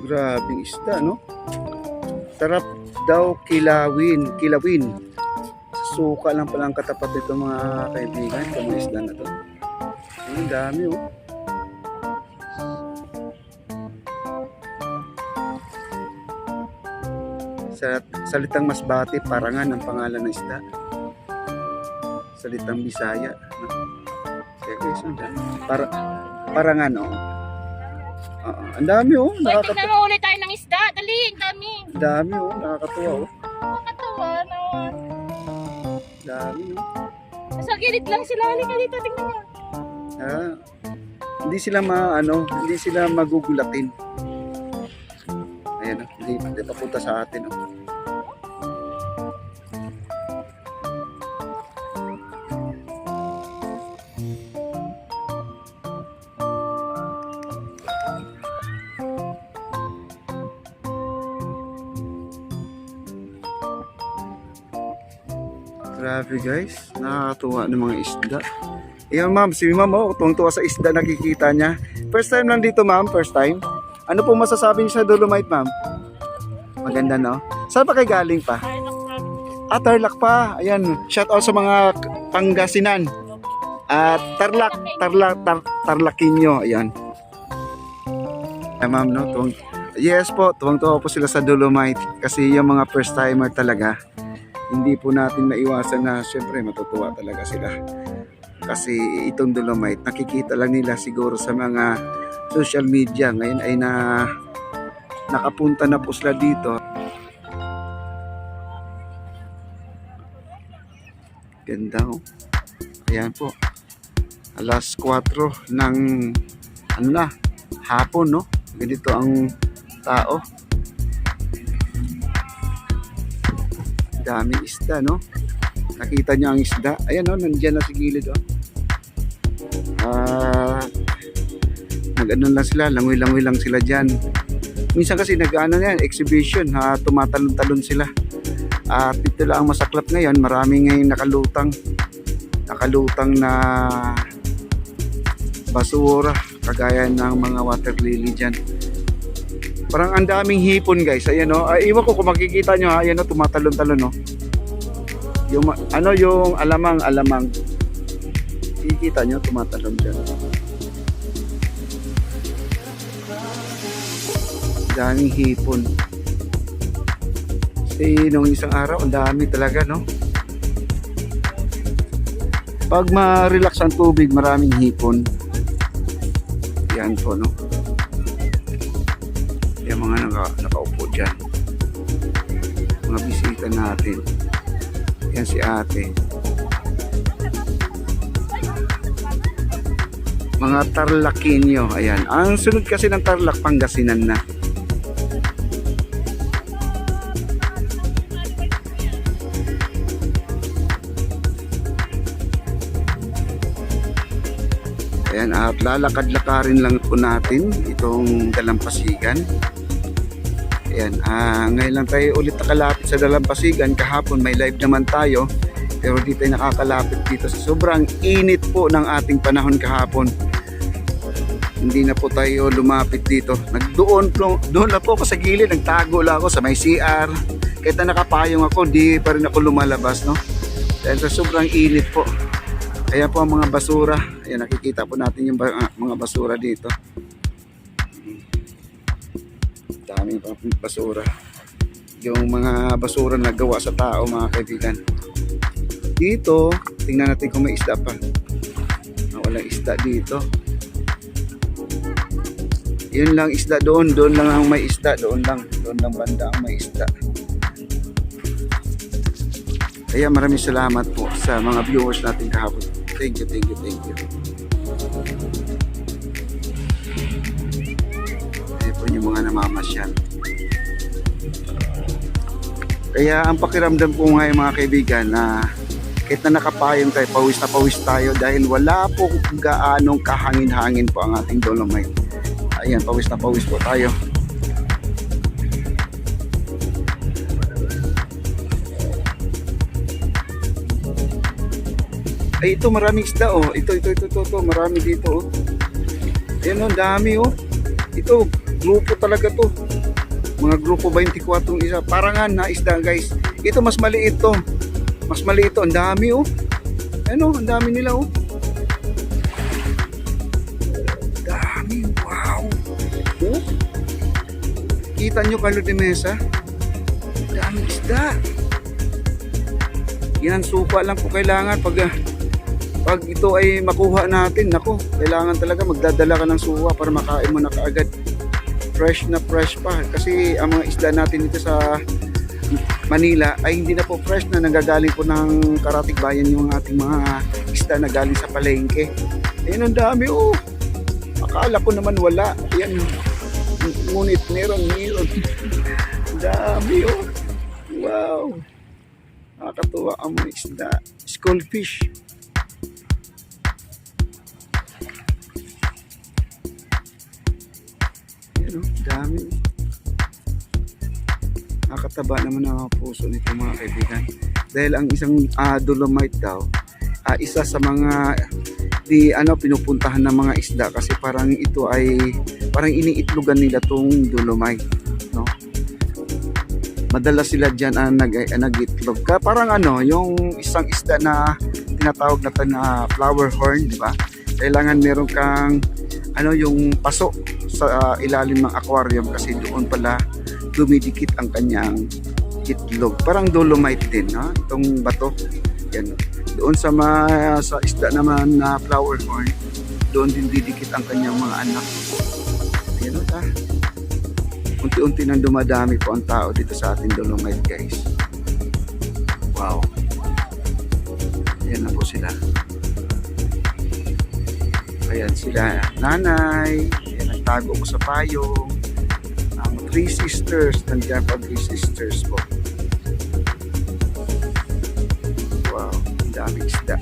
Grabing isda, no? Sarap daw kilawin. Suka lang pala ang katapat nito mga kaibigan. Itong mga isda na to. Ang dami, oh. Sa salitang Masbate, Parangan ang pangalan ng isda. Salitang Bisaya, no? Kaya guys, Parangan, oh. Ang dami, oh. Wait, tignan mo ulit tayo ng isda. Dali, ang dami. Ang dami, oh. Nakakatuwa, oh. Nakakatawa naman. Dami, oh. Sa gilid lang sila. Halika dito, tignan mo. Hindi sila magugulatin. Ayan, oh. Hindi papunta sa atin, oh. Grabe guys, nakakatuwa ng mga isda. Ayan ma'am, si ma'am, oh, tuwang-tuwa sa isda nakikita niya. First time lang dito ma'am, first time. Ano po masasabi niyo sa Dolomite ma'am? Maganda, no? Saan pa kayo galing pa? Tarlac pa. Ayan, shout out sa mga Pangasinan. At Tarlaqueño. Ayan. Ma'am, no? Yes po, tuwang-tuwa po sila sa Dolomite. Kasi yung mga first timer talaga, hindi po natin maiwasan na syempre matutuwa talaga sila. Kasi itong Dolomite, nakikita lang nila siguro sa mga social media. Ngayon ay nakapunta na po sila dito. Ganda, oh. Ayan po. Alas 4 ng hapon, no? Ganito ang tao. Daming isda, no? Nakita niyo ang isda. Ayan, no? Nandiyan na sa gilid, oh. Nag-ano lang sila, langoy-langoy lang sila dyan. Minsan kasi nag-ano yan, exhibition, tumatalon-talon sila. At ito lang ang masaklap ngayon, maraming ngayon nakalutang na basura, kagaya ng mga water lily dyan. Parang ang daming hipon guys. Ayan, no? Iwan ko kung makikita nyo, ha? Ayan, no? Tumatalon-talon, no? Yung alamang. Kikita nyo, tumatalon dyan. Daming hipon. Kasi nung isang araw, ang dami talaga, no? Pag ma-relax ang tubig, maraming hipon. Yan po, no? Yung mga nakaupo dyan. Mga bisita natin. Yan si ate. Mga Tarlaqueño. Ayan. Ang sunod kasi ng Tarlac, Pangasinan na. Ayan, at lalakad-lakarin lang po natin itong Dalampasigan. Ayan, ngayon lang tayo ulit nakalapit sa Dalampasigan. Kahapon may live naman tayo, pero di tayo nakakalapit dito sa sobrang init po ng ating panahon kahapon. Hindi na po tayo lumapit dito. Doon na po ako sa gilid, nagtago lang ako sa may CR. Kahit na nakapayong ako, di pa rin ako lumalabas, no? Dahil sa sobrang init po. Ayan po ang mga basura. Ayan, nakikita po natin yung mga basura dito. Daming basura. Yung mga basura na gawa sa tao, mga kaibigan. Dito, tingnan natin kung may isda pa. Walang isda dito. Yun lang isda doon lang ang may isda, doon lang banda ang may isda. Kaya maraming salamat po sa mga viewers natin kahapon. Thank you. Ayan po yung mga namamasyal. Kaya ang pakiramdam ko ngayon mga kaibigan na kahit na nakapayong tayo, pawis na pawis tayo dahil wala po gaanong kahangin-hangin po ang ating Dolomite. Ayan, pawis na pawis po tayo. Ay, ito maraming isda, oh. Ito, marami dito, oh. Ayan, oh, dami, oh. Ito, grupo talaga to. Mga grupo 24 isa. Parangan na isda guys. Ito mas maliit to. Mas maliit to. Ang dami oh. Ano, ang dami nila oh. Dami. Wow. Oh. Kita nyo Carlo de Mesa? Dami isda. Yan, suka lang po kailangan pag ito ay makuha natin. Nako, kailangan talaga magdadala ka ng suka para makain mo na kaagad. Fresh na fresh pa. Kasi ang mga isda natin dito sa Manila ay hindi na po fresh na nanggagaling po ng Karatig Bayan yung ating mga isda na galing sa palengke. Ayun, ang dami oh. Akala ko naman wala. Ayan. Ngunit meron. Ang dami oh. Wow. Nakakatuwa ang mga isda. Schoolfish. Ayan oh. Dami oh. Nakakataba naman ang puso nito mga kaibigan. Dahil ang isang dolomite daw, isa sa mga pinupuntahan ng mga isda kasi parang ito ay parang iniitlogan nila tong dolomite, no? Madalas sila diyan nag-itlog. Parang yung isang isda na tinatawag natin na flower horn, di ba? Kailangan meron kang yung paso sa ilalim ng aquarium kasi doon pala dumidikit ang kanyang itlog. Parang dolomite din, no? Itong bato. Yan. Doon sa isda naman na flower horn, doon din didikit ang kanyang mga anak. Yan o ta. Unti-unti nang dumadami po ang tao dito sa ating dolomite guys. Wow. Ayan na po sila. Ayan sila. Nanay. Ayan, nagtago ko sa payong. Three sisters, nandiyan pa 3 sisters po. Wow, ang daming isda.